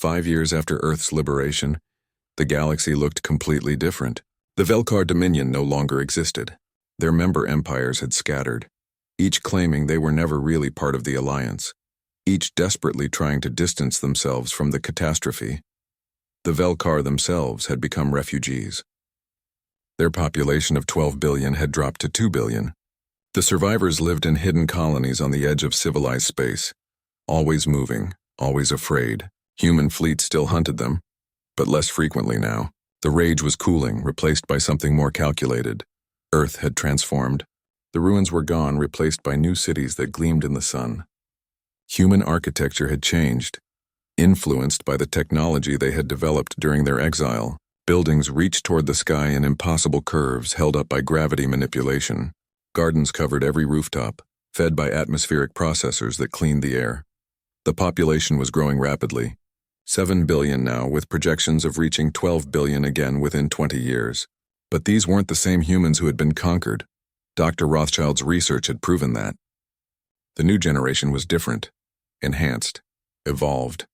5 years after Earth's liberation, the galaxy looked completely different. The Velkar Dominion no longer existed. Their member empires had scattered, each claiming they were never really part of the alliance, each desperately trying to distance themselves from the catastrophe. The Velkar themselves had become refugees. Their population of 12 billion had dropped to 2 billion. The survivors lived in hidden colonies on the edge of civilized space, always moving, always afraid. Human fleets still hunted them, but less frequently now. The rage was cooling, replaced by something more calculated. Earth had transformed. The ruins were gone, replaced by new cities that gleamed in the sun. Human architecture had changed, influenced by the technology they had developed during their exile. Buildings reached toward the sky in impossible curves held up by gravity manipulation. Gardens covered every rooftop, fed by atmospheric processors that cleaned the air. The population was growing rapidly, 7 billion now, with projections of reaching 12 billion again within 20 years. But these weren't the same humans who had been conquered. Dr. Rothschild's research had proven that. The new generation was different, enhanced, evolved.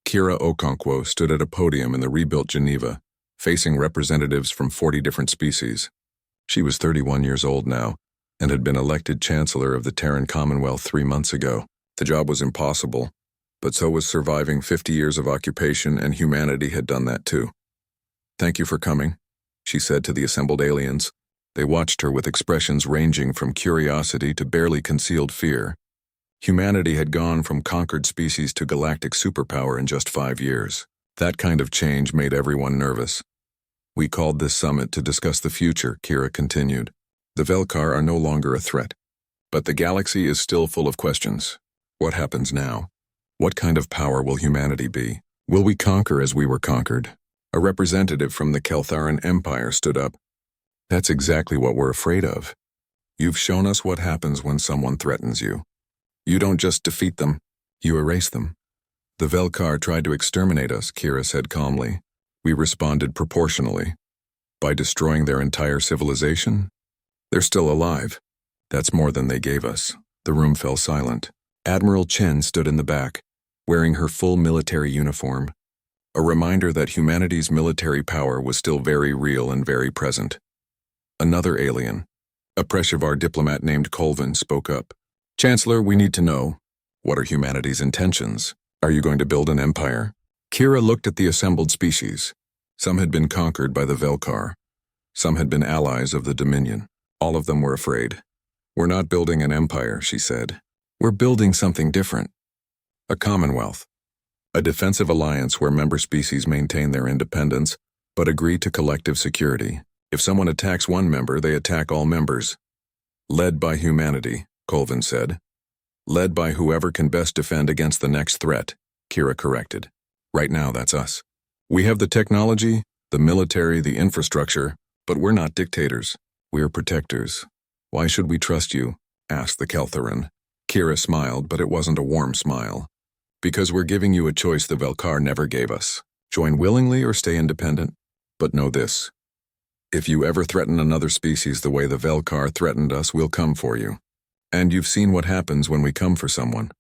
Kira Okonkwo stood at a podium in the rebuilt Geneva, facing representatives from 40 different species. She was 31 years old now, and had been elected Chancellor of the Terran Commonwealth 3 months ago. The job was impossible, but so was surviving 50 years of occupation, and humanity had done that too. "Thank you for coming," she said to the assembled aliens. They watched her with expressions ranging from curiosity to barely concealed fear. Humanity had gone from conquered species to galactic superpower in just 5 years. That kind of change made everyone nervous. "We called this summit to discuss the future," Kira continued. "The Velkar are no longer a threat, but the galaxy is still full of questions. What happens now? What kind of power will humanity be? Will we conquer as we were conquered?" A representative from the Keltharan Empire stood up. "That's exactly what we're afraid of. You've shown us what happens when someone threatens you. You don't just defeat them, you erase them." "The Velkar tried to exterminate us," Kira said calmly. "We responded proportionally. By destroying their entire civilization? They're still alive. That's more than they gave us." The room fell silent. Admiral Chen stood in the back, wearing her full military uniform, a reminder that humanity's military power was still very real and very present. Another alien, a Preshevar diplomat named Colvin, spoke up. "Chancellor, we need to know, what are humanity's intentions? Are you going to build an empire?" Kira looked at the assembled species. Some had been conquered by the Velkar. Some had been allies of the Dominion. All of them were afraid. "We're not building an empire," she said. "We're building something different. A commonwealth. A defensive alliance where member species maintain their independence, but agree to collective security. If someone attacks one member, they attack all members. Led by humanity," Colvin said. "Led by whoever can best defend against the next threat," Kira corrected. "Right now, that's us. We have the technology, the military, the infrastructure, but we're not dictators. We're protectors. Why should we trust you?" asked the Keltharan. Kira smiled, but it wasn't a warm smile. "Because we're giving you a choice the Velkar never gave us. Join willingly or stay independent. But know this. If you ever threaten another species the way the Velkar threatened us, we'll come for you. And you've seen what happens when we come for someone."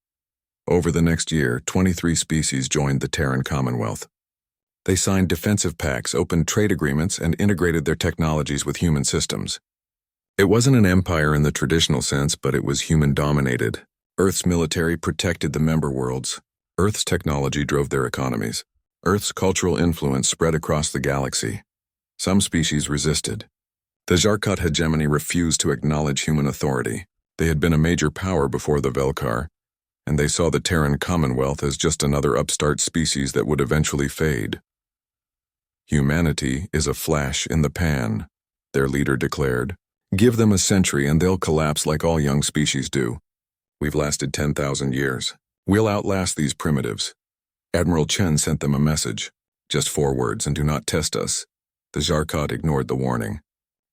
Over the next year, 23 species joined the Terran Commonwealth. They signed defensive pacts, opened trade agreements, and integrated their technologies with human systems. It wasn't an empire in the traditional sense, but it was human-dominated. Earth's military protected the member worlds. Earth's technology drove their economies. Earth's cultural influence spread across the galaxy. Some species resisted. The Zarkot hegemony refused to acknowledge human authority. They had been a major power before the Velkar, and they saw the Terran Commonwealth as just another upstart species that would eventually fade. "Humanity is a flash in the pan," their leader declared. "Give them a century and they'll collapse like all young species do. We've lasted 10,000 years. We'll outlast these primitives." Admiral Chen sent them a message. "Just 4 words, and do not test us." The Zarkot ignored the warning.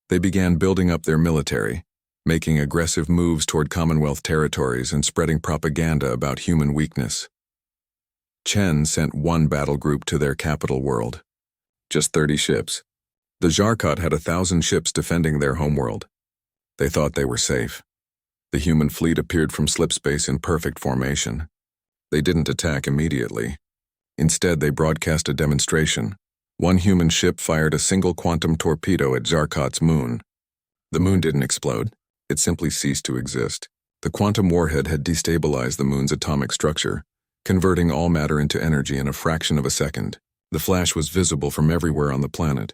They began building up their military, making aggressive moves toward Commonwealth territories and spreading propaganda about human weakness. Chen sent 1 battle group to their capital world. Just 30 ships. The Zarkot had 1,000 ships defending their homeworld. They thought they were safe. The human fleet appeared from slipspace in perfect formation. They didn't attack immediately. Instead, they broadcast a demonstration. One human ship fired a single quantum torpedo at Zarkot's moon. The moon didn't explode. It simply ceased to exist. The quantum warhead had destabilized the moon's atomic structure, converting all matter into energy in a fraction of a second. The flash was visible from everywhere on the planet.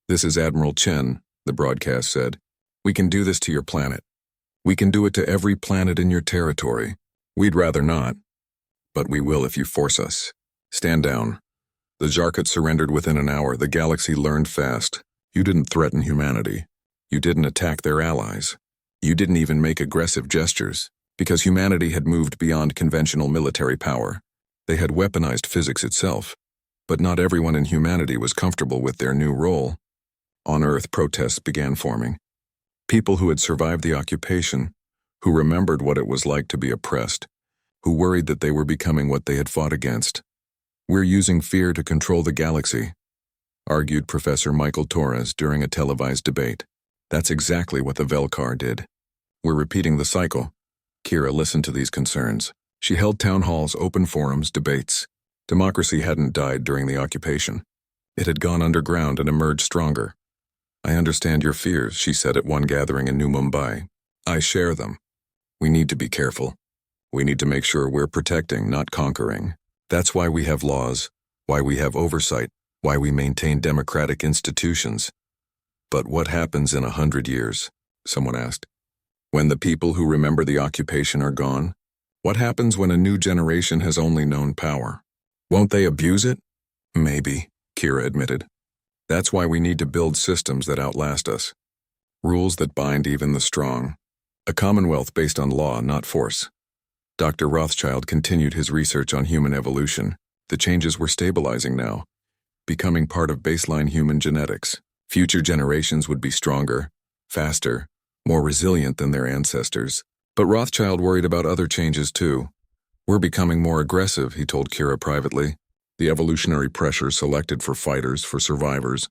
"This is Admiral Chen," the broadcast said. "We can do this to your planet. We can do it to every planet in your territory. We'd rather not, but we will if you force us. Stand down." The Zarkot surrendered within an hour. The galaxy learned fast. You didn't threaten humanity. You didn't attack their allies. You didn't even make aggressive gestures, because humanity had moved beyond conventional military power. They had weaponized physics itself. But not everyone in humanity was comfortable with their new role. On Earth, protests began forming. People who had survived the occupation, who remembered what it was like to be oppressed, who worried that they were becoming what they had fought against. "We're using fear to control the galaxy," argued Professor Michael Torres during a televised debate. "That's exactly what the Velkar did. We're repeating the cycle." Kira listened to these concerns. She held town halls, open forums, debates. Democracy hadn't died during the occupation. It had gone underground and emerged stronger. "I understand your fears," she said at one gathering in New Mumbai. "I share them. We need to be careful. We need to make sure we're protecting, not conquering. That's why we have laws, why we have oversight, why we maintain democratic institutions." "But what happens in 100 years?" someone asked. "When the people who remember the occupation are gone? What happens when a new generation has only known power? Won't they abuse it?" "Maybe," Kira admitted. "That's why we need to build systems that outlast us. Rules that bind even the strong. A commonwealth based on law, not force." Dr. Rothschild continued his research on human evolution. The changes were stabilizing now, becoming part of baseline human genetics. Future generations would be stronger, faster, more resilient than their ancestors. But Rothschild worried about other changes too. "We're becoming more aggressive," he told Kira privately. "The evolutionary pressure selected for fighters, for survivors.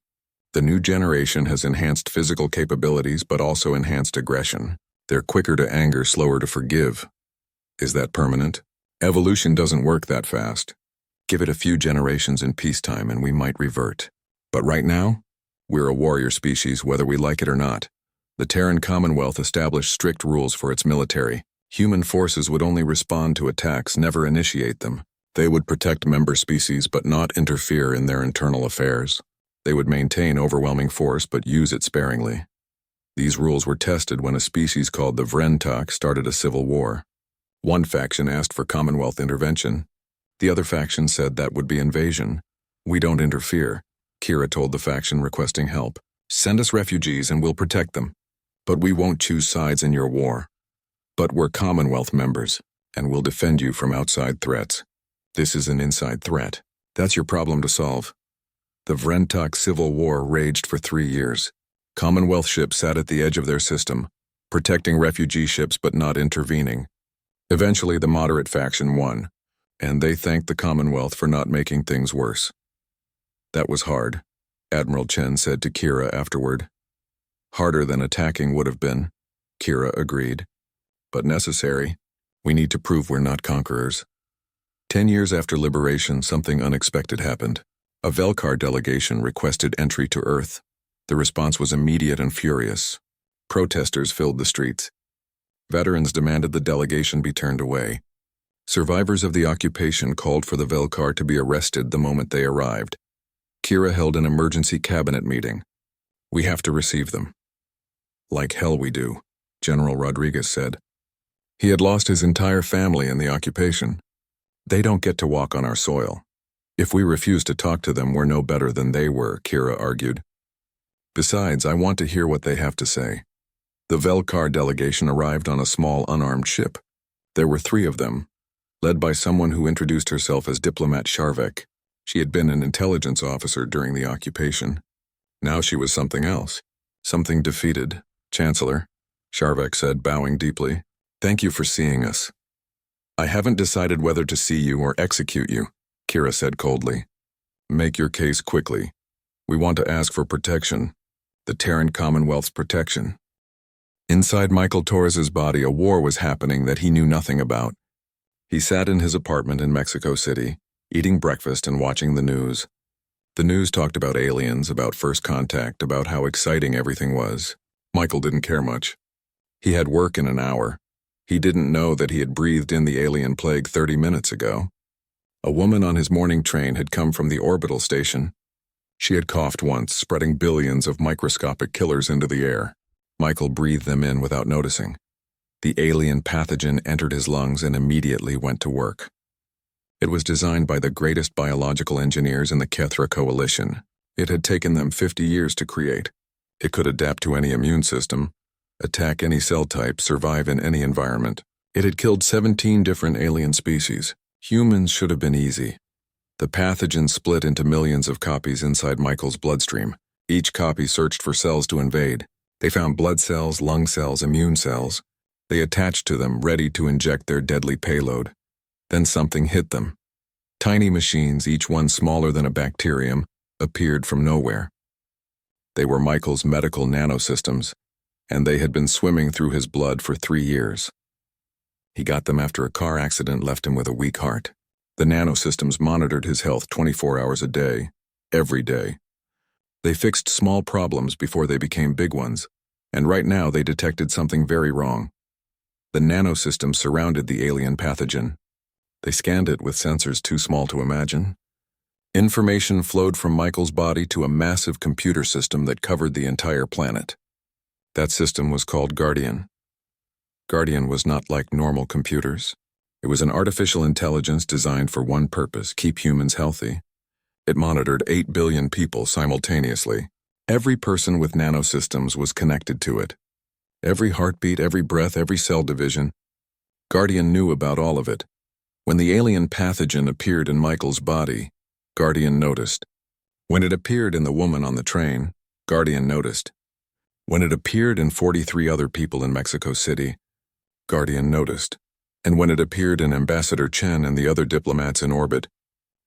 The new generation has enhanced physical capabilities but also enhanced aggression. They're quicker to anger, slower to forgive." "Is that permanent?" "Evolution doesn't work that fast. Give it a few generations in peacetime and we might revert. But right now, we're a warrior species whether we like it or not. The Terran Commonwealth established strict rules for its military. Human forces would only respond to attacks, never initiate them. They would protect member species but not interfere in their internal affairs. They would maintain overwhelming force but use it sparingly. These rules were tested when a species called the Vrentak started a civil war. One faction asked for Commonwealth intervention. The other faction said that would be invasion. "We don't interfere," Kira told the faction requesting help. "Send us refugees and we'll protect them. But we won't choose sides in your war. But we're Commonwealth members, and we'll defend you from outside threats. This is an inside threat. That's your problem to solve." The Vrentak civil war raged for 3 years. Commonwealth ships sat at the edge of their system, protecting refugee ships but not intervening. Eventually, the moderate faction won, and they thanked the Commonwealth for not making things worse. "That was hard," Admiral Chen said to Kira afterward. "Harder than attacking would have been," Kira agreed. "But necessary. We need to prove we're not conquerors." 10 years after liberation, something unexpected happened. A Velkar delegation requested entry to Earth. The response was immediate and furious. Protesters filled the streets. Veterans demanded the delegation be turned away. Survivors of the occupation called for the Velkar to be arrested the moment they arrived. Kira held an emergency cabinet meeting. "We have to receive them." "Like hell we do," General Rodriguez said. He had lost his entire family in the occupation. "They don't get to walk on our soil. If we refuse to talk to them, we're no better than they were," Kira argued. "Besides, I want to hear what they have to say." The Velkar delegation arrived on a small unarmed ship. There were 3 of them, led by someone who introduced herself as Diplomat Sharvek. She had been an intelligence officer during the occupation. Now she was something else, something defeated. "Chancellor," Sharvek said, bowing deeply, "thank you for seeing us." "I haven't decided whether to see you or execute you," Kira said coldly. "Make your case quickly. We want to ask for protection, the Terran Commonwealth's protection." Inside Michael Torres's body, a war was happening that he knew nothing about. He sat in his apartment in Mexico City, eating breakfast and watching the news. The news talked about aliens, about first contact, about how exciting everything was. Michael didn't care much. He had work in an hour. He didn't know that he had breathed in the alien plague 30 minutes ago. A woman on his morning train had come from the orbital station. She had coughed once, spreading billions of microscopic killers into the air. Michael breathed them in without noticing. The alien pathogen entered his lungs and immediately went to work. It was designed by the greatest biological engineers in the Kethra Coalition. It had taken them 50 years to create. It could adapt to any immune system, attack any cell type, survive in any environment. It had killed 17 different alien species. Humans should have been easy. The pathogen split into millions of copies inside Michael's bloodstream. Each copy searched for cells to invade. They found blood cells, lung cells, immune cells. They attached to them, ready to inject their deadly payload. Then something hit them. Tiny machines, each one smaller than a bacterium, appeared from nowhere. They were Michael's medical nanosystems, and they had been swimming through his blood for 3 years. He got them after a car accident left him with a weak heart. The nanosystems monitored his health 24 hours a day, every day. They fixed small problems before they became big ones, and right now they detected something very wrong. The nanosystems surrounded the alien pathogen. They scanned it with sensors too small to imagine. Information flowed from Michael's body to a massive computer system that covered the entire planet. That system was called Guardian. Guardian was not like normal computers. It was an artificial intelligence designed for one purpose: keep humans healthy. It monitored 8 billion people simultaneously. Every person with nanosystems was connected to it. Every heartbeat, every breath, every cell division. Guardian knew about all of it. When the alien pathogen appeared in Michael's body, Guardian noticed. When it appeared in the woman on the train, Guardian noticed. When it appeared in 43 other people in Mexico City, Guardian noticed. And when it appeared in Ambassador Chen and the other diplomats in orbit,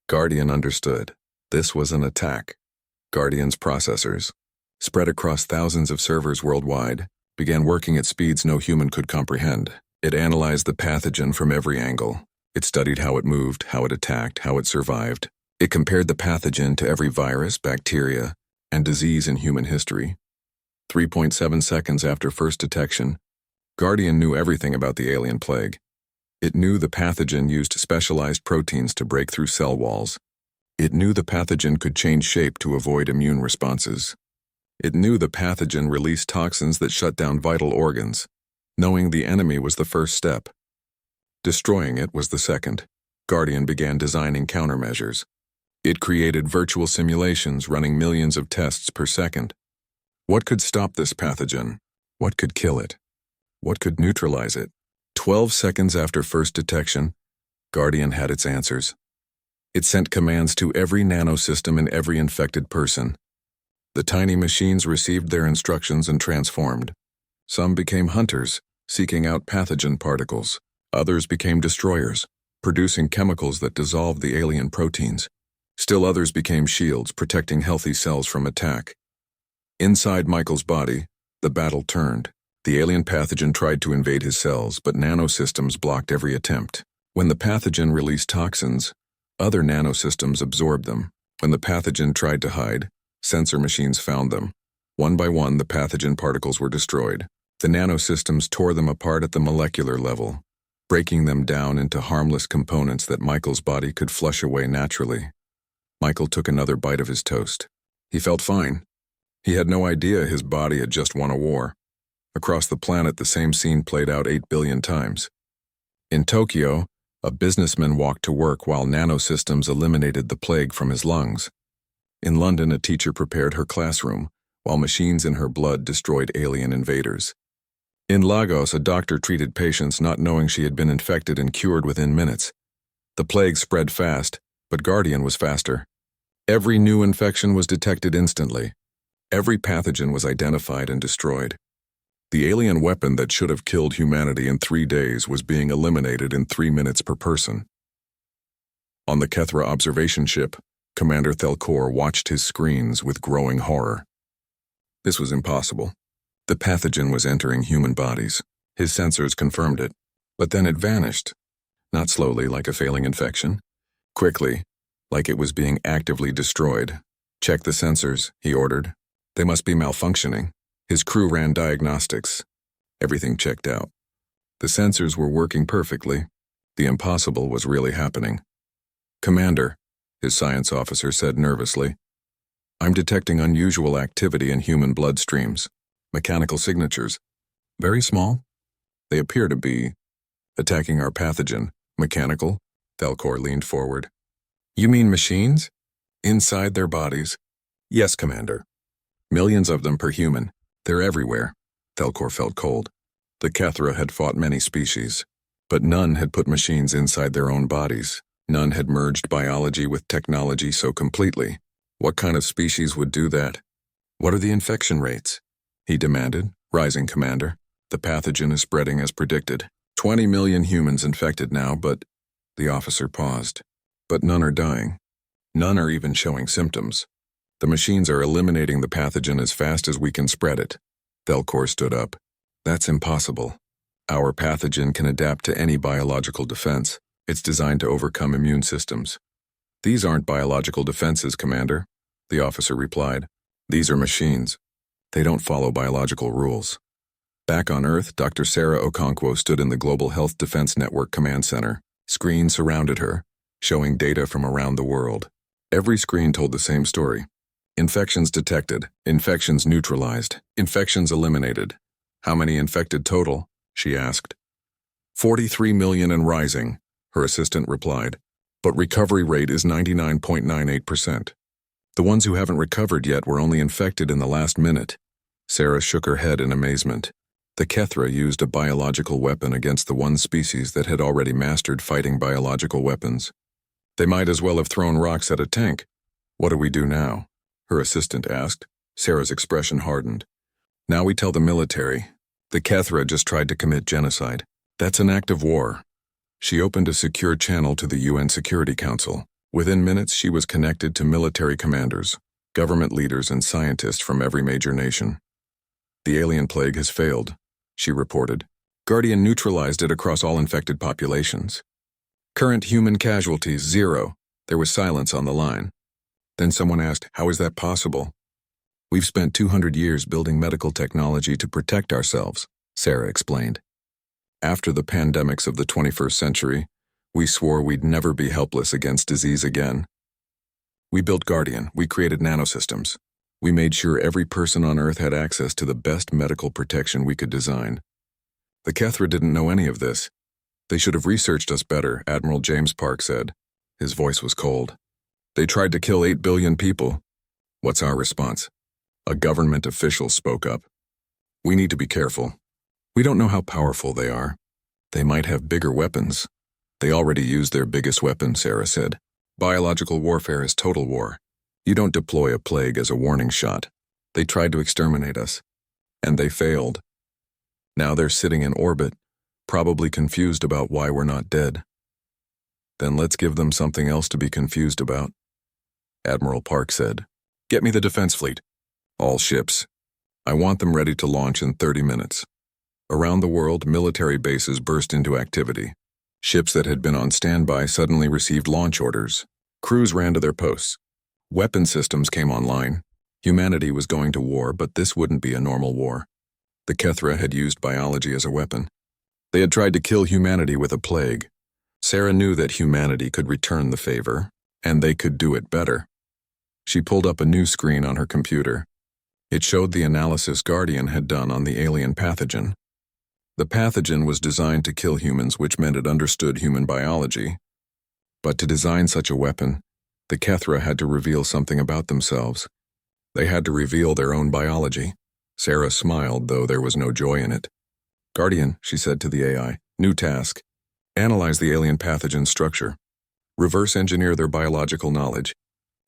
Guardian understood. This was an attack. Guardian's processors, spread across thousands of servers worldwide, began working at speeds no human could comprehend. It analyzed the pathogen from every angle. It studied how it moved, how it attacked, how it survived. It compared the pathogen to every virus, bacteria, and disease in human history. 3.7 seconds after first detection, Guardian knew everything about the alien plague. It knew the pathogen used specialized proteins to break through cell walls. It knew the pathogen could change shape to avoid immune responses. It knew the pathogen released toxins that shut down vital organs. Knowing the enemy was the first step. Destroying it was the second. Guardian began designing countermeasures. It created virtual simulations running millions of tests per second. What could stop this pathogen? What could kill it? What could neutralize it? 12 seconds after first detection, Guardian had its answers. It sent commands to every nanosystem in every infected person. The tiny machines received their instructions and transformed. Some became hunters, seeking out pathogen particles. Others became destroyers, producing chemicals that dissolved the alien proteins. Still others became shields, protecting healthy cells from attack. Inside Michael's body, the battle turned. The alien pathogen tried to invade his cells, but nanosystems blocked every attempt. When the pathogen released toxins, other nanosystems absorbed them. When the pathogen tried to hide, sensor machines found them. One by one, the pathogen particles were destroyed. The nanosystems tore them apart at the molecular level, breaking them down into harmless components that Michael's body could flush away naturally. Michael took another bite of his toast. He felt fine. He had no idea his body had just won a war. Across the planet, the same scene played out 8 billion times. In Tokyo, a businessman walked to work while nanosystems eliminated the plague from his lungs. In London, a teacher prepared her classroom, while machines in her blood destroyed alien invaders. In Lagos, a doctor treated patients not knowing she had been infected and cured within minutes. The plague spread fast, but Guardian was faster. Every new infection was detected instantly. Every pathogen was identified and destroyed. The alien weapon that should have killed humanity in 3 days was being eliminated in 3 minutes per person. On the Kethra observation ship, Commander Thelkor watched his screens with growing horror. This was impossible. The pathogen was entering human bodies. His sensors confirmed it, but then it vanished. Not slowly like a failing infection. Quickly, like it was being actively destroyed. "Check the sensors," he ordered. "They must be malfunctioning." His crew ran diagnostics. Everything checked out. The sensors were working perfectly. The impossible was really happening. "Commander," his science officer said nervously, "I'm detecting unusual activity in human bloodstreams. Mechanical signatures. Very small. They appear to be attacking our pathogen." "Mechanical?" Velcor leaned forward. "You mean machines? Inside their bodies?" "Yes, Commander. Millions of them per human. They're everywhere." Velcor felt cold. The Kethra had fought many species, but none had put machines inside their own bodies. None had merged biology with technology so completely. What kind of species would do that? "What are the infection rates?" he demanded. "Rising, Commander. The pathogen is spreading as predicted. 20 million humans infected now, but..." The officer paused. "But none are dying. None are even showing symptoms. The machines are eliminating the pathogen as fast as we can spread it." Velcor stood up. "That's impossible. Our pathogen can adapt to any biological defense. It's designed to overcome immune systems." "These aren't biological defenses, Commander," the officer replied. "These are machines. They don't follow biological rules." Back on Earth, Dr. Sarah Okonkwo stood in the Global Health Defense Network Command Center. Screens surrounded her, showing data from around the world. Every screen told the same story. Infections detected, infections neutralized, infections eliminated. "How many infected total?" she asked. 43 million and rising, her assistant replied. "But recovery rate is 99.98%. The ones who haven't recovered yet were only infected in the last minute." Sarah shook her head in amazement. The Kethra used a biological weapon against the one species that had already mastered fighting biological weapons. "They might as well have thrown rocks at a tank." "What do we do now?" her assistant asked. Sarah's expression hardened. "Now we tell the military. The Kethra just tried to commit genocide. That's an act of war." She opened a secure channel to the UN Security Council. Within minutes, she was connected to military commanders, government leaders, and scientists from every major nation. "The alien plague has failed," she reported. "Guardian neutralized it across all infected populations. Current human casualties, 0. There was silence on the line. Then someone asked, "How is that possible?" "We've spent 200 years building medical technology to protect ourselves," Sarah explained. "After the pandemics of the 21st century, we swore we'd never be helpless against disease again. We built Guardian, we created nanosystems. We made sure every person on Earth had access to the best medical protection we could design. The Kethra didn't know any of this. They should have researched us better," Admiral James Park said. His voice was cold. "They tried to kill 8 billion people. What's our response?" A government official spoke up. "We need to be careful. We don't know how powerful they are. They might have bigger weapons." "They already used their biggest weapon," Sarah said. "Biological warfare is total war. You don't deploy a plague as a warning shot. They tried to exterminate us. And they failed. Now they're sitting in orbit, probably confused about why we're not dead." "Then let's give them something else to be confused about," Admiral Park said. "Get me the defense fleet. All ships. I want them ready to launch in 30 minutes. Around the world, military bases burst into activity. Ships that had been on standby suddenly received launch orders. Crews ran to their posts. Weapon systems came online. Humanity was going to war, but this wouldn't be a normal war. The Kethra had used biology as a weapon. They had tried to kill humanity with a plague. Sarah knew that humanity could return the favor, and they could do it better. She pulled up a new screen on her computer. It showed the analysis Guardian had done on the alien pathogen. The pathogen was designed to kill humans, which meant it understood human biology. But to design such a weapon, the Kethra had to reveal something about themselves. They had to reveal their own biology. Sarah smiled, though there was no joy in it. "Guardian," she said to the AI, "new task. Analyze the alien pathogen's structure. Reverse engineer their biological knowledge.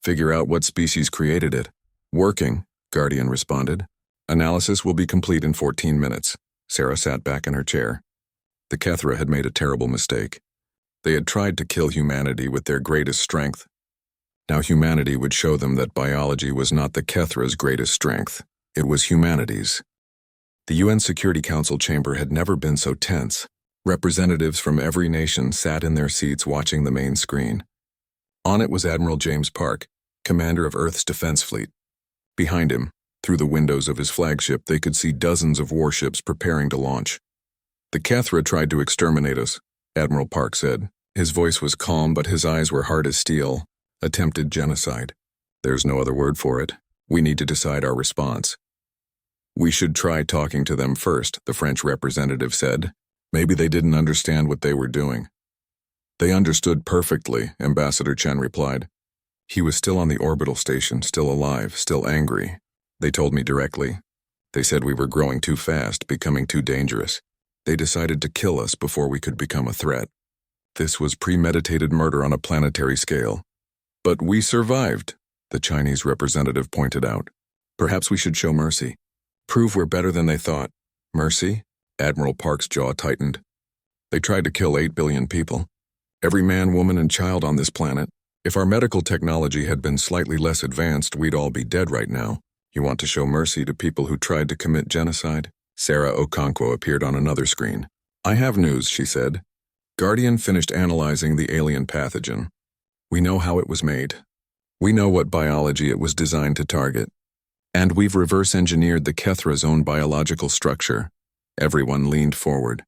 Figure out what species created it." "Working," Guardian responded. "Analysis will be complete in 14 minutes. Sarah sat back in her chair. The Kethra had made a terrible mistake. They had tried to kill humanity with their greatest strength. Now humanity would show them that biology was not the Kethra's greatest strength. It was humanity's. The UN Security Council chamber had never been so tense. Representatives from every nation sat in their seats watching the main screen. On it was Admiral James Park, commander of Earth's defense fleet. Behind him, through the windows of his flagship, they could see dozens of warships preparing to launch. "The Kethra tried to exterminate us," Admiral Park said. His voice was calm, but his eyes were hard as steel. "Attempted genocide. There's no other word for it. We need to decide our response." "We should try talking to them first," the French representative said. "Maybe they didn't understand what they were doing." "They understood perfectly," Ambassador Chen replied. "He was still on the orbital station, still alive, still angry. They told me directly. They said we were growing too fast, becoming too dangerous. They decided to kill us before we could become a threat. This was premeditated murder on a planetary scale. But we survived," the Chinese representative pointed out. "Perhaps we should show mercy. Prove we're better than they thought." "Mercy?" Admiral Park's jaw tightened. "They tried to kill 8 billion people. Every man, woman, and child on this planet. If our medical technology had been slightly less advanced, we'd all be dead right now. You want to show mercy to people who tried to commit genocide?" Sarah Okonkwo appeared on another screen. "I have news," she said. "Guardian finished analyzing the alien pathogen. We know how it was made. We know what biology it was designed to target. And we've reverse-engineered the Kethra's own biological structure." Everyone leaned forward.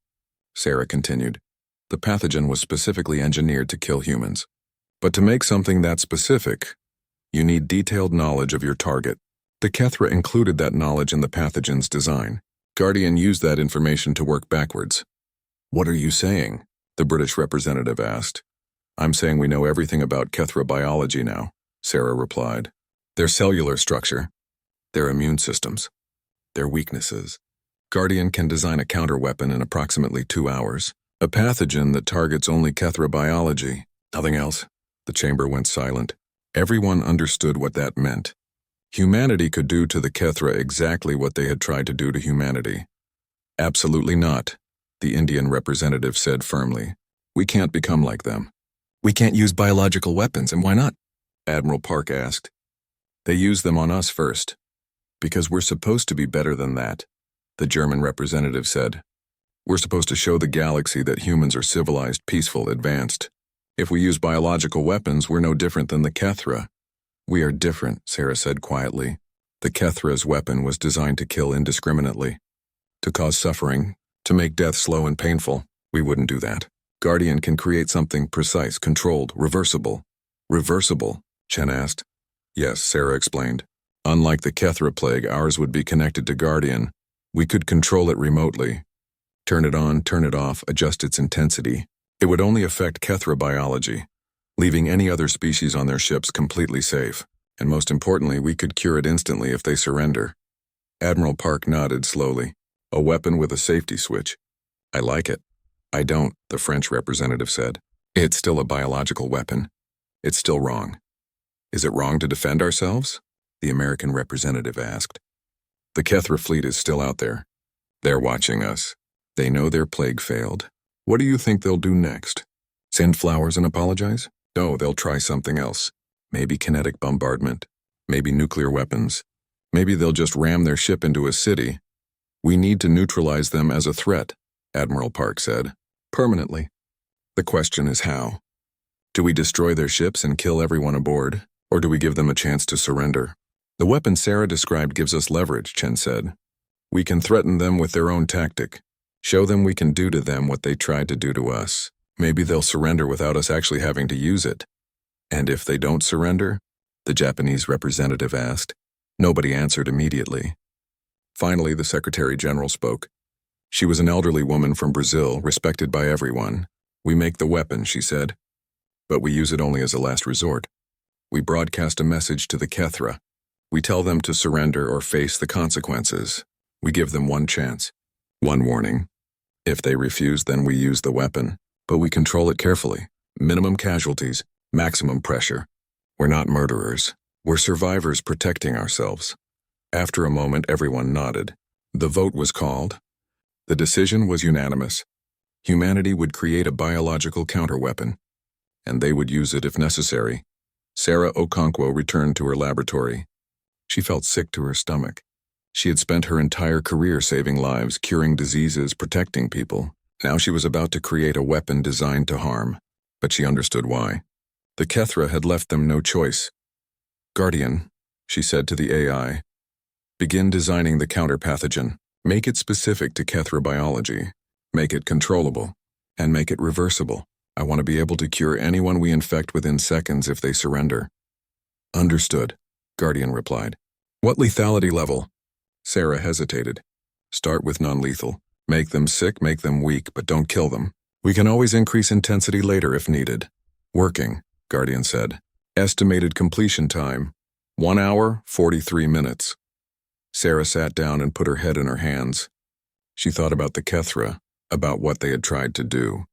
Sarah continued. "The pathogen was specifically engineered to kill humans. But to make something that specific, you need detailed knowledge of your target. The Kethra included that knowledge in the pathogen's design. Guardian used that information to work backwards." "What are you saying?" the British representative asked. "I'm saying we know everything about Kethra biology now," Sarah replied. "Their cellular structure, their immune systems, their weaknesses. Guardian can design a counter-weapon in approximately 2 hours. A pathogen that targets only Kethra biology. Nothing else." The chamber went silent. Everyone understood what that meant. Humanity could do to the Kethra exactly what they had tried to do to humanity. "Absolutely not," the Indian representative said firmly. "We can't become like them." "We can't use biological weapons, and why not?" Admiral Park asked. "They use them on us first. Because we're supposed to be better than that," the German representative said. "We're supposed to show the galaxy that humans are civilized, peaceful, advanced. If we use biological weapons, we're no different than the Kethra." "We are different," Sarah said quietly. "The Kethra's weapon was designed to kill indiscriminately, to cause suffering, to make death slow and painful. We wouldn't do that. Guardian can create something precise, controlled, reversible." "Reversible?" Chen asked. "Yes," Sarah explained. "Unlike the Kethra plague, ours would be connected to Guardian. We could control it remotely. Turn it on, turn it off, adjust its intensity. It would only affect Kethra biology, leaving any other species on their ships completely safe. And most importantly, we could cure it instantly if they surrender." Admiral Park nodded slowly. "A weapon with a safety switch. I like it." "I don't," the French representative said. "It's still a biological weapon. It's still wrong." "Is it wrong to defend ourselves?" the American representative asked. "The Kethra fleet is still out there. They're watching us. They know their plague failed. What do you think they'll do next? Send flowers and apologize? No, they'll try something else. Maybe kinetic bombardment. Maybe nuclear weapons. Maybe they'll just ram their ship into a city. We need to neutralize them as a threat," Admiral Park said. "Permanently. The question is how. Do we destroy their ships and kill everyone aboard, or do we give them a chance to surrender?" "The weapon Sarah described gives us leverage," Chen said. "We can threaten them with their own tactic. Show them we can do to them what they tried to do to us. Maybe they'll surrender without us actually having to use it." "And if they don't surrender?" the Japanese representative asked. Nobody answered immediately. Finally, the Secretary General spoke. She was an elderly woman from Brazil, respected by everyone. "We make the weapon," she said, "but we use it only as a last resort. We broadcast a message to the Kethra. We tell them to surrender or face the consequences. We give them one chance, one warning. If they refuse, then we use the weapon, but we control it carefully. Minimum casualties, maximum pressure. We're not murderers. We're survivors protecting ourselves." After a moment, everyone nodded. The vote was called. The decision was unanimous. Humanity would create a biological counterweapon, and they would use it if necessary. Sarah Okonkwo returned to her laboratory. She felt sick to her stomach. She had spent her entire career saving lives, curing diseases, protecting people. Now she was about to create a weapon designed to harm, but she understood why. The Kethra had left them no choice. "Guardian," she said to the AI, "begin designing the counterpathogen. Make it specific to Kethra biology. Make it controllable. And make it reversible. I want to be able to cure anyone we infect within seconds if they surrender." "Understood," Guardian replied. "What lethality level?" Sarah hesitated. "Start with non-lethal. Make them sick, make them weak, but don't kill them. We can always increase intensity later if needed." "Working," Guardian said. "Estimated completion time, 1 hour, 43 minutes. Sarah sat down and put her head in her hands. She thought about the Kethra, about what they had tried to do.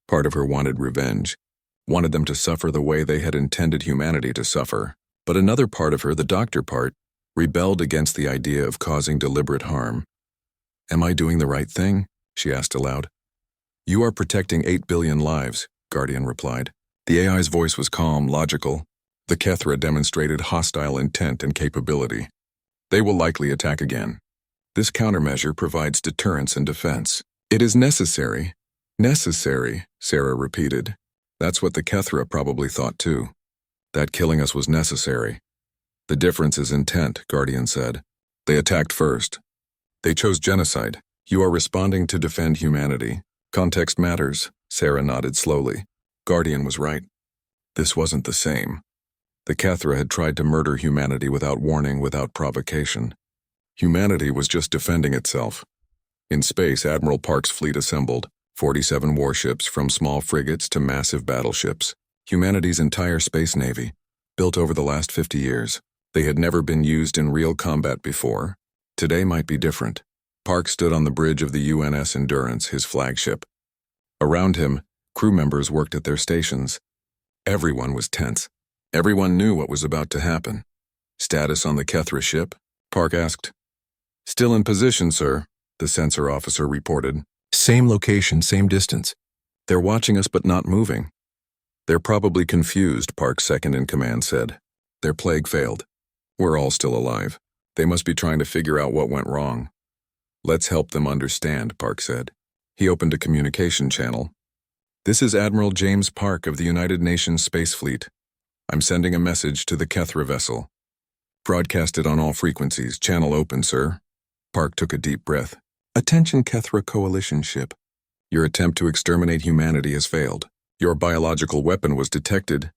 Part of her wanted revenge, wanted them to suffer the way they had intended humanity to suffer. But another part of her, the doctor part, rebelled against the idea of causing deliberate harm. "Am I doing the right thing?" she asked aloud. "You are protecting 8 billion lives," Guardian replied. The AI's voice was calm, logical. The Kethra demonstrated hostile intent and capability. They will likely attack again. This countermeasure provides deterrence and defense. "It is necessary." "Necessary," Sarah repeated. That's what the Kethra probably thought too. That killing us was necessary. "The difference is intent," Guardian said. "They attacked first. They chose genocide. You are responding to defend humanity. Context matters." Sarah nodded slowly. Guardian was right. This wasn't the same. The Kethra had tried to murder humanity without warning, without provocation. Humanity was just defending itself. In space, Admiral Park's fleet assembled, 47 warships from small frigates to massive battleships. Humanity's entire space navy, built over the last 50 years. They had never been used in real combat before. Today might be different. Park stood on the bridge of the UNS Endurance, his flagship. Around him, crew members worked at their stations. Everyone was tense. Everyone knew what was about to happen. "Status on the Kethra ship?" Park asked. "Still in position, sir," the sensor officer reported. "Same location, same distance. They're watching us but not moving." "They're probably confused," Park's second-in-command said. "Their plague failed. We're all still alive. They must be trying to figure out what went wrong." "Let's help them understand," Park said. He opened a communication channel. "This is Admiral James Park of the United Nations Space Fleet. I'm sending a message to the Kethra vessel. Broadcasted on all frequencies. Channel open, sir." Park took a deep breath. "Attention, Kethra Coalition ship. Your attempt to exterminate humanity has failed. Your biological weapon was detected,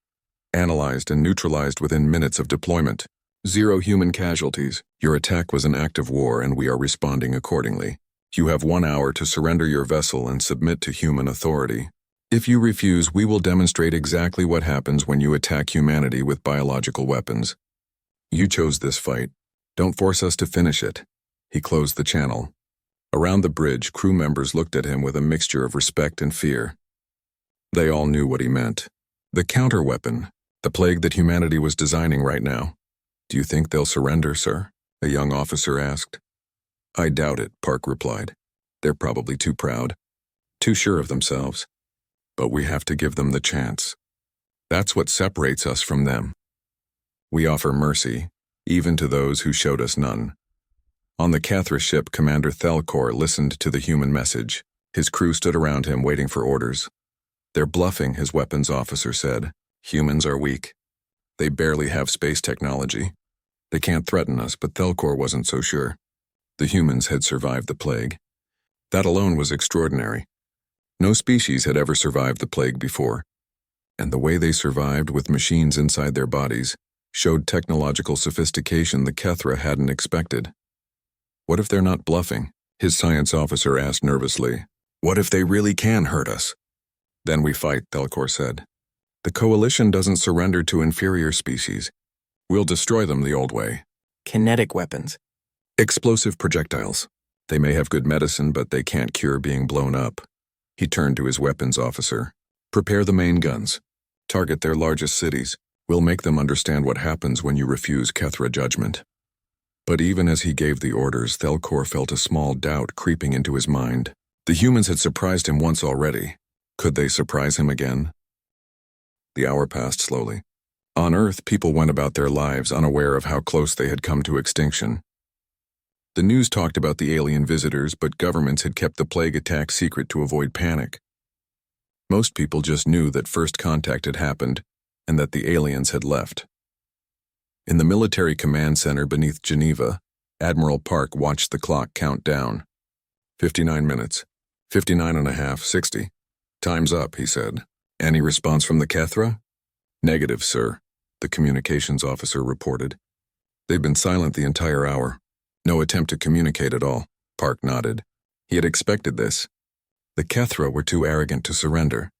analyzed, and neutralized within minutes of deployment. 0 human casualties. Your attack was an act of war, and we are responding accordingly. You have 1 hour to surrender your vessel and submit to human authority. If you refuse, we will demonstrate exactly what happens when you attack humanity with biological weapons. You chose this fight. Don't force us to finish it." He closed the channel. Around the bridge, crew members looked at him with a mixture of respect and fear. They all knew what he meant. The counter-weapon, the plague that humanity was designing right now. "Do you think they'll surrender, sir?" a young officer asked. "I doubt it," Park replied. "They're probably too proud, too sure of themselves. But we have to give them the chance. That's what separates us from them. We offer mercy, even to those who showed us none." On the Kethra ship, Commander Thelkor listened to the human message. His crew stood around him waiting for orders. "They're bluffing," his weapons officer said. "Humans are weak. They barely have space technology. They can't threaten us," but Thelkor wasn't so sure. The humans had survived the plague. That alone was extraordinary. No species had ever survived the plague before. And the way they survived, with machines inside their bodies, showed technological sophistication the Kethra hadn't expected. "What if they're not bluffing?" his science officer asked nervously. "What if they really can hurt us?" "Then we fight," Thelkor said. "The Coalition doesn't surrender to inferior species. We'll destroy them the old way." Kinetic weapons. "Explosive projectiles. They may have good medicine, but they can't cure being blown up." He turned to his weapons officer. "Prepare the main guns. Target their largest cities. We'll make them understand what happens when you refuse Kethra judgment." But even as he gave the orders, Thelkor felt a small doubt creeping into his mind. The humans had surprised him once already. Could they surprise him again? The hour passed slowly. On Earth, people went about their lives unaware of how close they had come to extinction. The news talked about the alien visitors, but governments had kept the plague attack secret to avoid panic. Most people just knew that first contact had happened, and that the aliens had left. In the military command center beneath Geneva, Admiral Park watched the clock count down. 59 minutes. 59 and a half, 60. Time's up, he said. Any response from the Kethra? Negative, sir, the communications officer reported. They've been silent the entire hour. No attempt to communicate at all. Park nodded. He had expected this. The Kethra were too arrogant to surrender.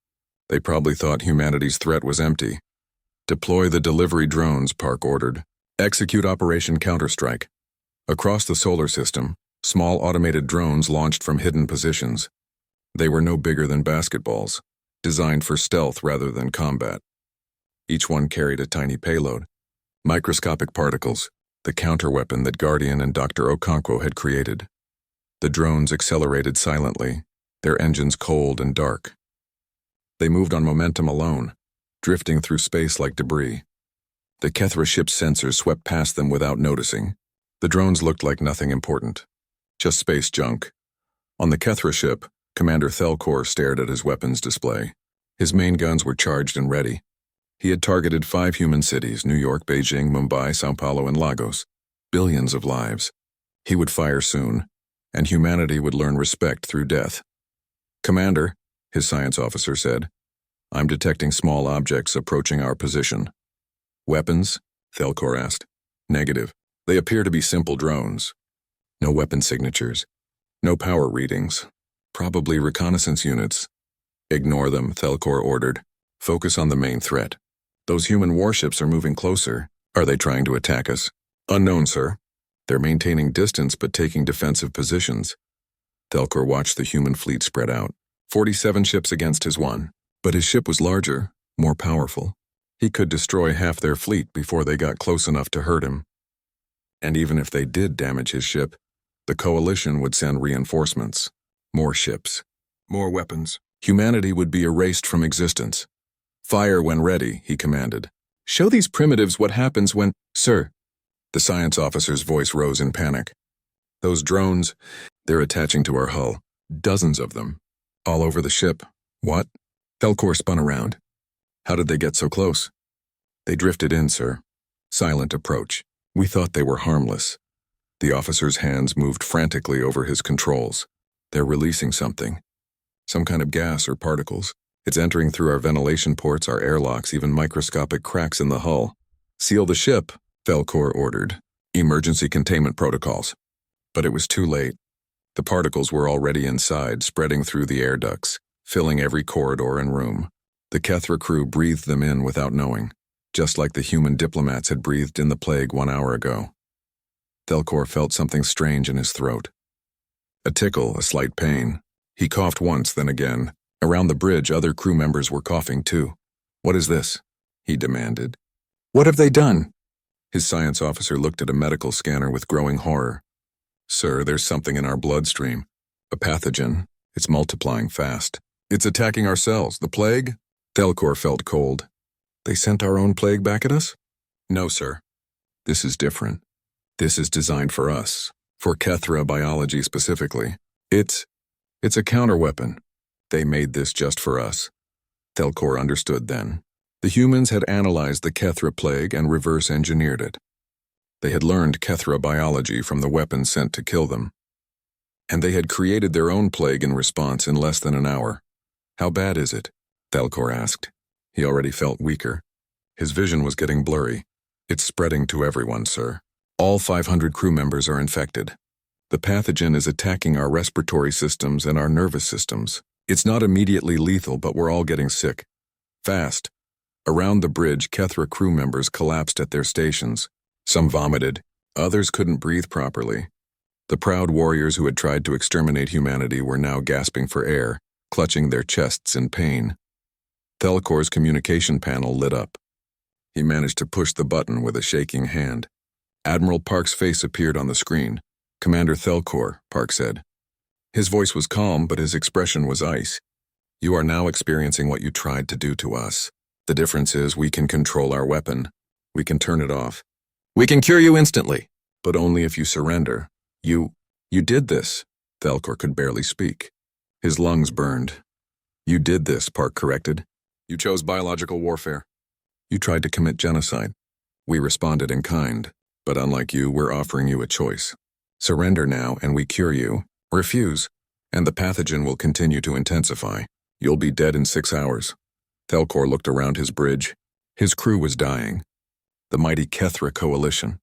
They probably thought humanity's threat was empty. Deploy the delivery drones, Park ordered. Execute Operation Counterstrike. Across the solar system, small automated drones launched from hidden positions. They were no bigger than basketballs, designed for stealth rather than combat. Each one carried a tiny payload. Microscopic particles, the counterweapon that Guardian and Dr. Okonkwo had created. The drones accelerated silently, their engines cold and dark. They moved on momentum alone, drifting through space like debris. The Kethra ship's sensors swept past them without noticing. The drones looked like nothing important, just space junk. On the Kethra ship, Commander Thelkor stared at his weapons display. His main guns were charged and ready. He had targeted 5 human cities, New York, Beijing, Mumbai, Sao Paulo, and Lagos. Billions of lives. He would fire soon, and humanity would learn respect through death. Commander, his science officer said, I'm detecting small objects approaching our position. Weapons? Thelkor asked. Negative. They appear to be simple drones. No weapon signatures. No power readings. Probably reconnaissance units. Ignore them, Thelkor ordered. Focus on the main threat. Those human warships are moving closer. Are they trying to attack us? Unknown, sir. They're maintaining distance but taking defensive positions. Thelkor watched the human fleet spread out. 47 ships against his 1. But his ship was larger, more powerful. He could destroy half their fleet before they got close enough to hurt him. And even if they did damage his ship, the coalition would send reinforcements. More ships. More weapons. Humanity would be erased from existence. Fire when ready, he commanded. Show these primitives what happens when... Sir. The science officer's voice rose in panic. Those drones, they're attaching to our hull. Dozens of them. All over the ship. What? Thelkor spun around. How did they get so close? They drifted in, sir. Silent approach. We thought they were harmless. The officer's hands moved frantically over his controls. They're releasing something. Some kind of gas or particles. It's entering through our ventilation ports, our airlocks, even microscopic cracks in the hull. Seal the ship, Thelkor ordered. Emergency containment protocols. But it was too late. The particles were already inside, spreading through the air ducts, filling every corridor and room. The Kethra crew breathed them in without knowing, just like the human diplomats had breathed in the plague 1 hour ago. Thelkor felt something strange in his throat. A tickle, a slight pain. He coughed once, then again. Around the bridge, other crew members were coughing too. What is this? He demanded. What have they done? His science officer looked at a medical scanner with growing horror. Sir, there's something in our bloodstream. A pathogen. It's multiplying fast. It's attacking our cells. The plague? Thelkor felt cold. They sent our own plague back at us? No, sir. This is different. This is designed for us. For Kethra biology specifically. It's a counterweapon. They made this just for us. Thelkor understood then. The humans had analyzed the Kethra plague and reverse-engineered it. They had learned Kethra biology from the weapons sent to kill them. And they had created their own plague in response in less than an hour. How bad is it? Thelkor asked. He already felt weaker. His vision was getting blurry. It's spreading to everyone, sir. All 500 crew members are infected. The pathogen is attacking our respiratory systems and our nervous systems. It's not immediately lethal, but we're all getting sick. Fast. Around the bridge, Kethra crew members collapsed at their stations. Some vomited. Others couldn't breathe properly. The proud warriors who had tried to exterminate humanity were now gasping for air, clutching their chests in pain. Thelkor's communication panel lit up. He managed to push the button with a shaking hand. Admiral Park's face appeared on the screen. Commander Thelkor, Park said. His voice was calm, but his expression was ice. You are now experiencing what you tried to do to us. The difference is we can control our weapon. We can turn it off. We can cure you instantly, but only if you surrender. You did this. Thelkor could barely speak. His lungs burned. You did this, Park corrected. You chose biological warfare. You tried to commit genocide. We responded in kind, but unlike you, we're offering you a choice. Surrender now and we cure you. Refuse, and the pathogen will continue to intensify. You'll be dead in 6 hours. Thelkor looked around his bridge. His crew was dying. The mighty Kethra coalition,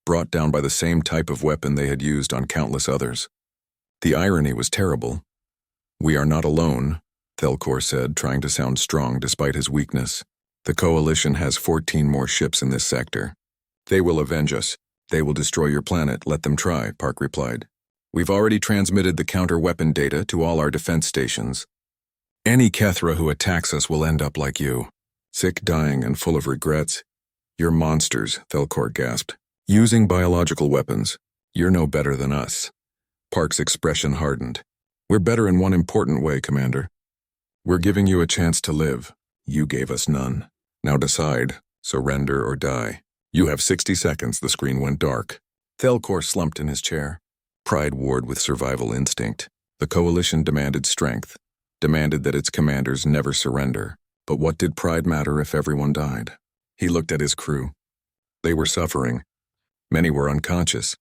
brought down by the same type of weapon they had used on countless others. The irony was terrible. We are not alone, Thelkor said, trying to sound strong despite his weakness. The coalition has 14 more ships in this sector. They will avenge us. They will destroy your planet. Let them try, Park replied. We've already transmitted the counter-weapon data to all our defense stations. Any Kethra who attacks us will end up like you. Sick, dying, and full of regrets. You're monsters, Thelkor gasped. Using biological weapons. You're no better than us. Park's expression hardened. We're better in one important way, Commander. We're giving you a chance to live. You gave us none. Now decide, surrender or die. You have 60 seconds. The screen went dark. Thelkor slumped in his chair. Pride warred with survival instinct. The coalition demanded strength, demanded that its commanders never surrender. But what did pride matter if everyone died? He looked at his crew. They were suffering. Many were unconscious.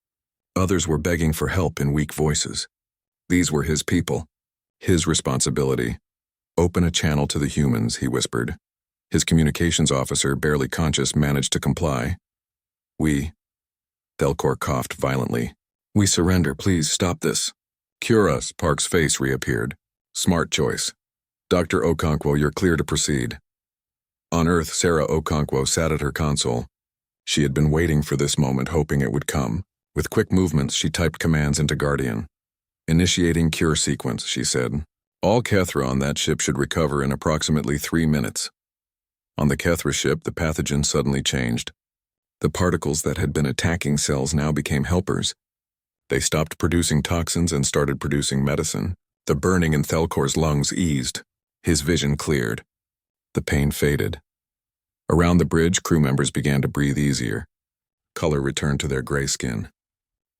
Others were begging for help in weak voices. These were his people. His responsibility. Open a channel to the humans, he whispered. His communications officer, barely conscious, managed to comply. Thelkor coughed violently. We surrender, please stop this. Cure us, Park's face reappeared. Smart choice. Dr. Okonkwo, you're clear to proceed. On Earth, Sarah Okonkwo sat at her console. She had been waiting for this moment, hoping it would come. With quick movements, she typed commands into Guardian. Initiating cure sequence, she said. All Kethra on that ship should recover in approximately 3 minutes. On the Kethra ship, the pathogen suddenly changed. The particles that had been attacking cells now became helpers. They stopped producing toxins and started producing medicine. The burning in Thelkor's lungs eased. His vision cleared. The pain faded. Around the bridge, crew members began to breathe easier. Color returned to their gray skin.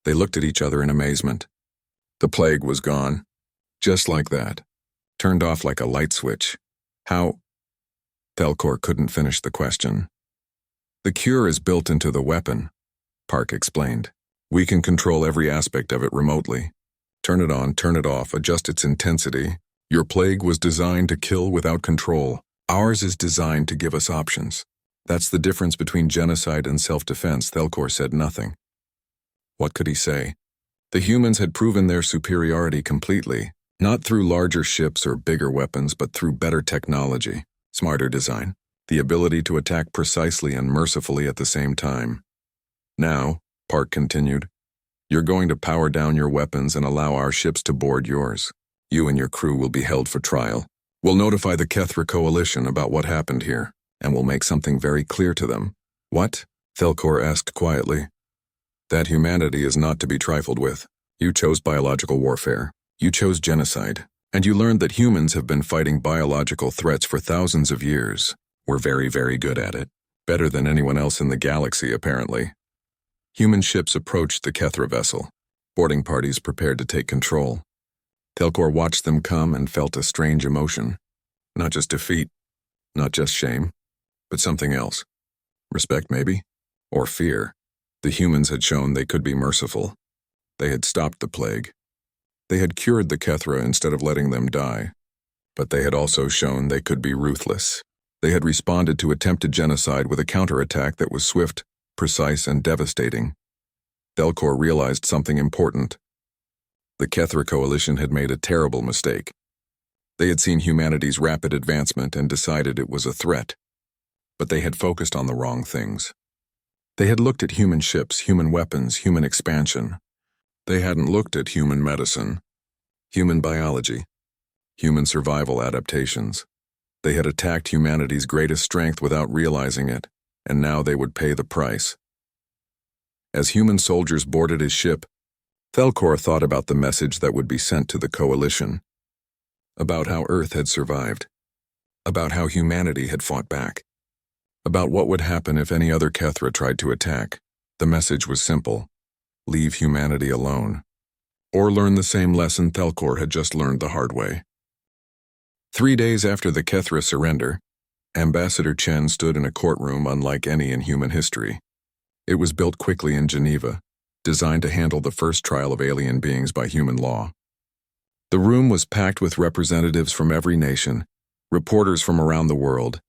They looked at each other in amazement. The plague was gone. Just like that. Turned off like a light switch. How? Thelkor couldn't finish the question. The cure is built into the weapon, Park explained. We can control every aspect of it remotely. Turn it on, turn it off, adjust its intensity. Your plague was designed to kill without control. Ours is designed to give us options. That's the difference between genocide and self-defense. Thelkor said nothing. What could he say? The humans had proven their superiority completely, not through larger ships or bigger weapons, but through better technology, smarter design, the ability to attack precisely and mercifully at the same time. Now, Park continued, you're going to power down your weapons and allow our ships to board yours. You and your crew will be held for trial. We'll notify the Kethra Coalition about what happened here, and we'll make something very clear to them. What? Thelkor asked quietly. That humanity is not to be trifled with. You chose biological warfare. You chose genocide. And you learned that humans have been fighting biological threats for thousands of years. We're very, very good at it. Better than anyone else in the galaxy, apparently. Human ships approached the Kethra vessel. Boarding parties prepared to take control. Thelkor watched them come and felt a strange emotion. Not just defeat, not just shame, but something else. Respect, maybe? Or fear. The humans had shown they could be merciful. They had stopped the plague. They had cured the Kethra instead of letting them die. But they had also shown they could be ruthless. They had responded to attempted genocide with a counterattack that was swift, precise, and devastating. Thelkor realized something important. The Kethra Coalition had made a terrible mistake. They had seen humanity's rapid advancement and decided it was a threat. But they had focused on the wrong things. They had looked at human ships, human weapons, human expansion. They hadn't looked at human medicine, human biology, human survival adaptations. They had attacked humanity's greatest strength without realizing it, and now they would pay the price. As human soldiers boarded his ship, Thelkor thought about the message that would be sent to the Coalition, about how Earth had survived, about how humanity had fought back, about what would happen if any other Kethra tried to attack. The message was simple: leave humanity alone, or learn the same lesson Thelkor had just learned the hard way. 3 days after the Kethra surrender, Ambassador Chen stood in a courtroom unlike any in human history. It was built quickly in Geneva, designed to handle the first trial of alien beings by human law. The room was packed with representatives from every nation, reporters from around the world,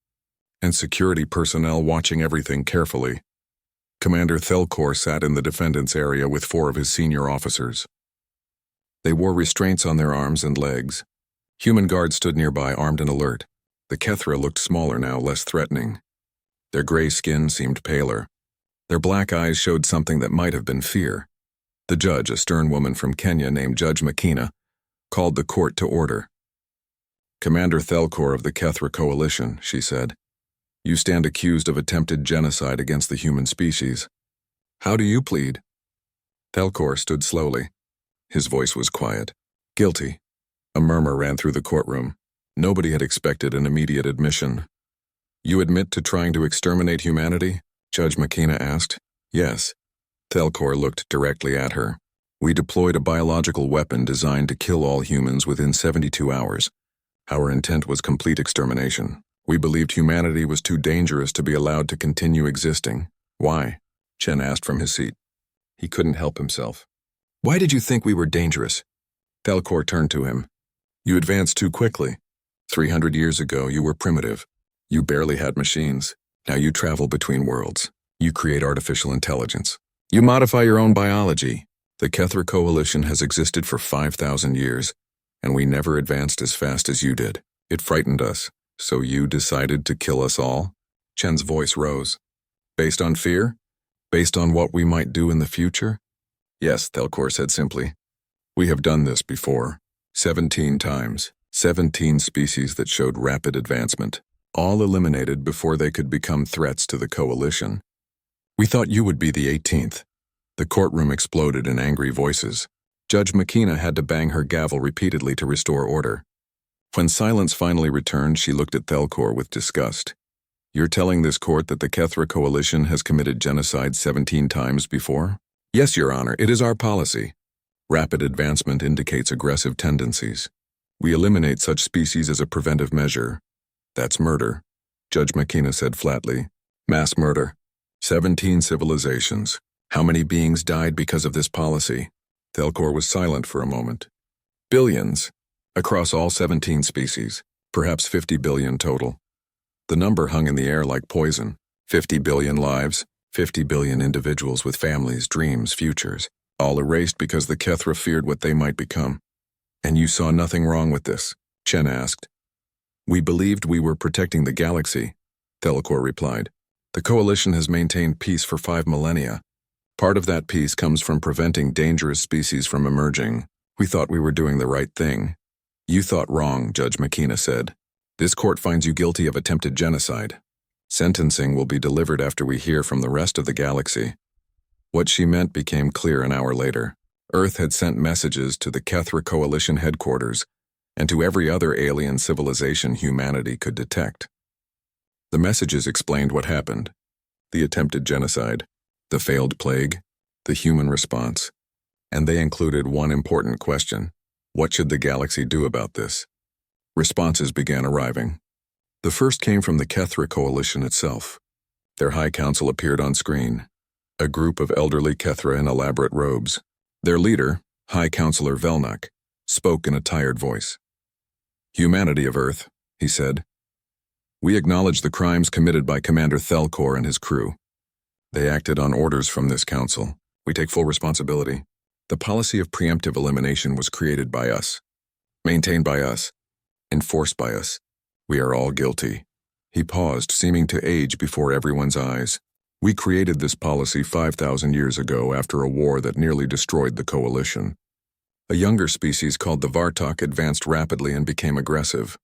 and security personnel watching everything carefully. Commander Thelkor sat in the defendant's area with 4 of his senior officers. They wore restraints on their arms and legs. Human guards stood nearby, armed and alert. The Kethra looked smaller now, less threatening. Their gray skin seemed paler. Their black eyes showed something that might have been fear. The judge, a stern woman from Kenya named Judge Makina, called the court to order. "Commander Thelkor of the Kethra Coalition," she said, "you stand accused of attempted genocide against the human species. How do you plead?" Thelkor stood slowly. His voice was quiet. "Guilty." A murmur ran through the courtroom. Nobody had expected an immediate admission. "You admit to trying to exterminate humanity?" Judge Makina asked. "Yes." Thelkor looked directly at her. "We deployed a biological weapon designed to kill all humans within 72 hours. Our intent was complete extermination. We believed humanity was too dangerous to be allowed to continue existing." "Why?" Chen asked from his seat. He couldn't help himself. "Why did you think we were dangerous?" Thelkor turned to him. "You advanced too quickly. 300 years ago, you were primitive. You barely had machines. Now you travel between worlds. You create artificial intelligence. You modify your own biology. The Kethra Coalition has existed for 5,000 years, and we never advanced as fast as you did. It frightened us, so you decided to kill us all?" Chen's voice rose. "Based on fear? Based on what we might do in the future?" "Yes," Thelkor said simply. "We have done this before. 17 times. 17 species that showed rapid advancement, all eliminated before they could become threats to the Coalition. We thought you would be the 18th. The courtroom exploded in angry voices. Judge Makina had to bang her gavel repeatedly to restore order. When silence finally returned, she looked at Thelkor with disgust. "You're telling this court that the Kethra Coalition has committed genocide 17 times before?" "Yes, Your Honor, it is our policy. Rapid advancement indicates aggressive tendencies. We eliminate such species as a preventive measure. That's murder," Judge Makina said flatly. "Mass murder. 17 civilizations. How many beings died because of this policy?" Thelkor was silent for a moment. "Billions. Across all 17 species. Perhaps 50 billion total." The number hung in the air like poison. 50 billion lives. 50 billion individuals with families, dreams, futures. All erased because the Kethra feared what they might become. "And you saw nothing wrong with this?" Chen asked. "We believed we were protecting the galaxy," Thelkor replied. "The Coalition has maintained peace for 5 millennia. Part of that peace comes from preventing dangerous species from emerging. We thought we were doing the right thing." "You thought wrong," Judge Makina said. "This court finds you guilty of attempted genocide. Sentencing will be delivered after we hear from the rest of the galaxy." What she meant became clear an hour later. Earth had sent messages to the Kethra Coalition headquarters and to every other alien civilization humanity could detect. The messages explained what happened: the attempted genocide, the failed plague, the human response, and they included one important question: what should the galaxy do about this? Responses began arriving. The first came from the Kethra Coalition itself. Their High Council appeared on screen, a group of elderly Kethra in elaborate robes. Their leader, High Counselor Velnak, spoke in a tired voice. "Humanity of Earth," he said. "We acknowledge the crimes committed by Commander Thelkor and his crew. They acted on orders from this council. We take full responsibility. The policy of preemptive elimination was created by us, maintained by us, enforced by us. We are all guilty." He paused, seeming to age before everyone's eyes. "We created this policy 5,000 years ago after a war that nearly destroyed the Coalition. A younger species called the Vartok advanced rapidly and became aggressive.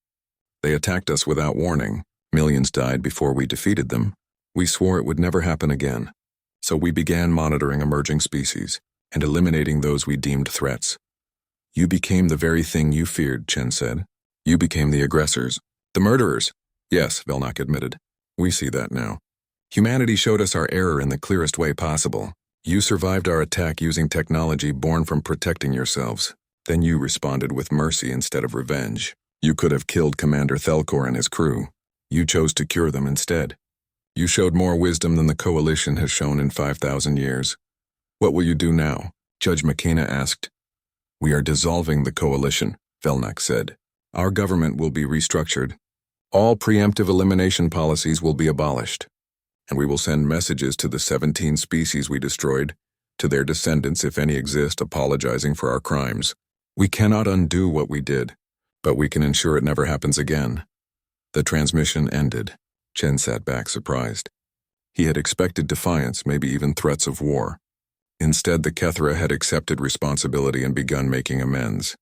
They attacked us without warning. Millions died before we defeated them. We swore it would never happen again. So we began monitoring emerging species and eliminating those we deemed threats." "You became the very thing you feared," Chen said. "You became the aggressors. The murderers." "Yes," Velnak admitted. "We see that now. Humanity showed us our error in the clearest way possible. You survived our attack using technology born from protecting yourselves. Then you responded with mercy instead of revenge. You could have killed Commander Thelkor and his crew. You chose to cure them instead. You showed more wisdom than the Coalition has shown in 5,000 years. What will you do now? Judge McKenna asked. We are dissolving the Coalition, Velnak said. Our government will be restructured. All preemptive elimination policies will be abolished. And we will send messages to the 17 species we destroyed, to their descendants if any exist, apologizing for our crimes. We cannot undo what we did, but we can ensure it never happens again. The transmission ended. Chen sat back surprised. He had expected defiance, maybe even threats of war. Instead, the Kethra had accepted responsibility and begun making amends.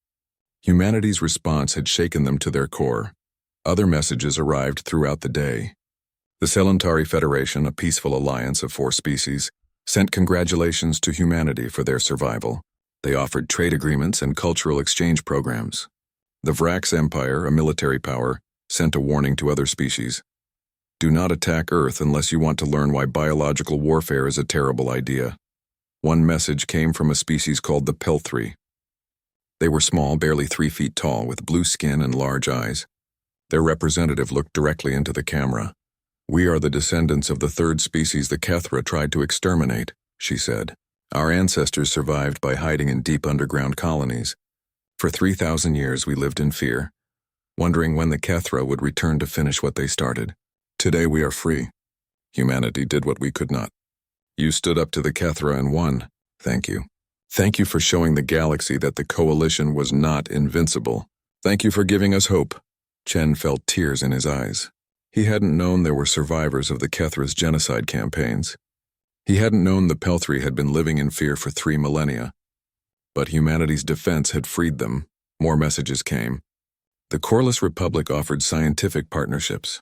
Humanity's response had shaken them to their core. Other messages arrived throughout the day. The Selentari Federation, a peaceful alliance of 4 species, sent congratulations to humanity for their survival. They offered trade agreements and cultural exchange programs. The Vrax Empire, a military power, sent a warning to other species. Do not attack Earth unless you want to learn why biological warfare is a terrible idea. One message came from a species called the Pelthri. They were small, barely 3 feet tall, with blue skin and large eyes. Their representative looked directly into the camera. We are the descendants of the 3rd species the Kethra tried to exterminate, she said. Our ancestors survived by hiding in deep underground colonies. For 3,000 years we lived in fear, wondering when the Kethra would return to finish what they started. Today we are free. Humanity did what we could not. You stood up to the Kethra and won. Thank you. Thank you for showing the galaxy that the Coalition was not invincible. Thank you for giving us hope. Chen felt tears in his eyes. He hadn't known there were survivors of the Kethra's genocide campaigns. He hadn't known the Pelthri had been living in fear for 3 millennia. But humanity's defense had freed them. More messages came. The Coreless Republic offered scientific partnerships.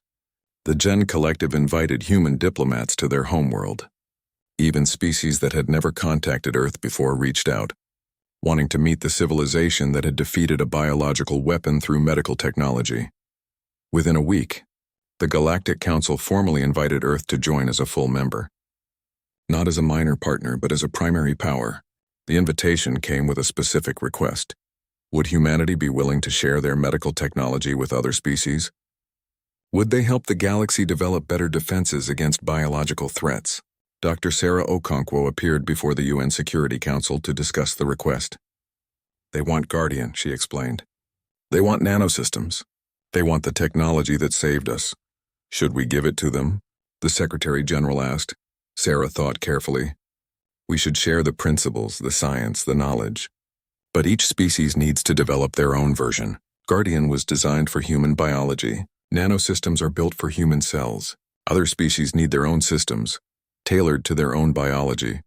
The Gen Collective invited human diplomats to their homeworld. Even species that had never contacted Earth before reached out, wanting to meet the civilization that had defeated a biological weapon through medical technology. Within a week, the Galactic Council formally invited Earth to join as a full member. Not as a minor partner, but as a primary power. The invitation came with a specific request. Would humanity be willing to share their medical technology with other species? Would they help the galaxy develop better defenses against biological threats? Dr. Sarah Okonkwo appeared before the UN Security Council to discuss the request. They want Guardian, she explained. They want nanosystems. They want the technology that saved us. Should we give it to them? The Secretary General asked. Sarah thought carefully. We should share the principles, the science, the knowledge. But each species needs to develop their own version. Guardian was designed for human biology. Nanosystems are built for human cells. Other species need their own systems, tailored to their own biology.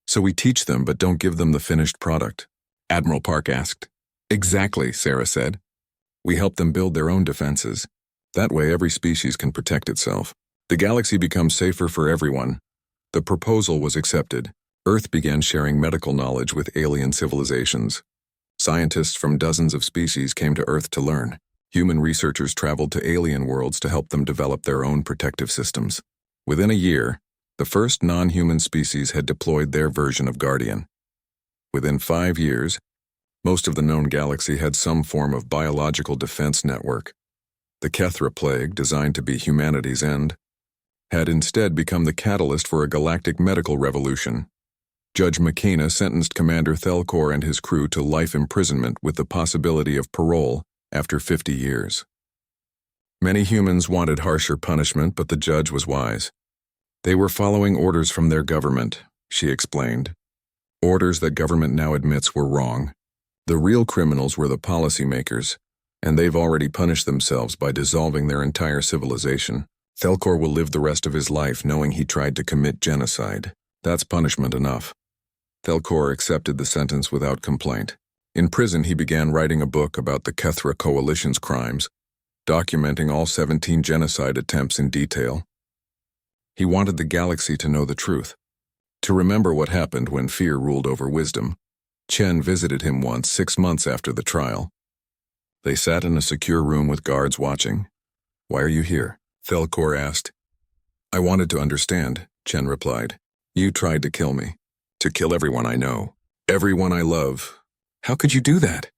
So we teach them but don't give them the finished product. Admiral Park asked. Exactly, Sarah said. We help them build their own defenses. That way every species can protect itself. The galaxy becomes safer for everyone. The proposal was accepted. Earth began sharing medical knowledge with alien civilizations. Scientists from dozens of species came to Earth to learn. Human researchers traveled to alien worlds to help them develop their own protective systems. Within a year, the first non-human species had deployed their version of Guardian. Within 5 years, most of the known galaxy had some form of biological defense network. The Kethra plague, designed to be humanity's end, had instead become the catalyst for a galactic medical revolution. Judge McKenna sentenced Commander Thelkor and his crew to life imprisonment with the possibility of parole after 50 years. Many humans wanted harsher punishment, but the judge was wise. They were following orders from their government, she explained. Orders that government now admits were wrong. The real criminals were the policymakers, and they've already punished themselves by dissolving their entire civilization. Thelkor will live the rest of his life knowing he tried to commit genocide. That's punishment enough. Thelkor accepted the sentence without complaint. In prison, he began writing a book about the Kethra Coalition's crimes, documenting all 17 genocide attempts in detail. He wanted the galaxy to know the truth, to remember what happened when fear ruled over wisdom. Chen visited him once 6 months after the trial. They sat in a secure room with guards watching. Why are you here? Thelkor asked. I wanted to understand, Chen replied. You tried to kill me. To kill everyone I know. Everyone I love. How could you do that?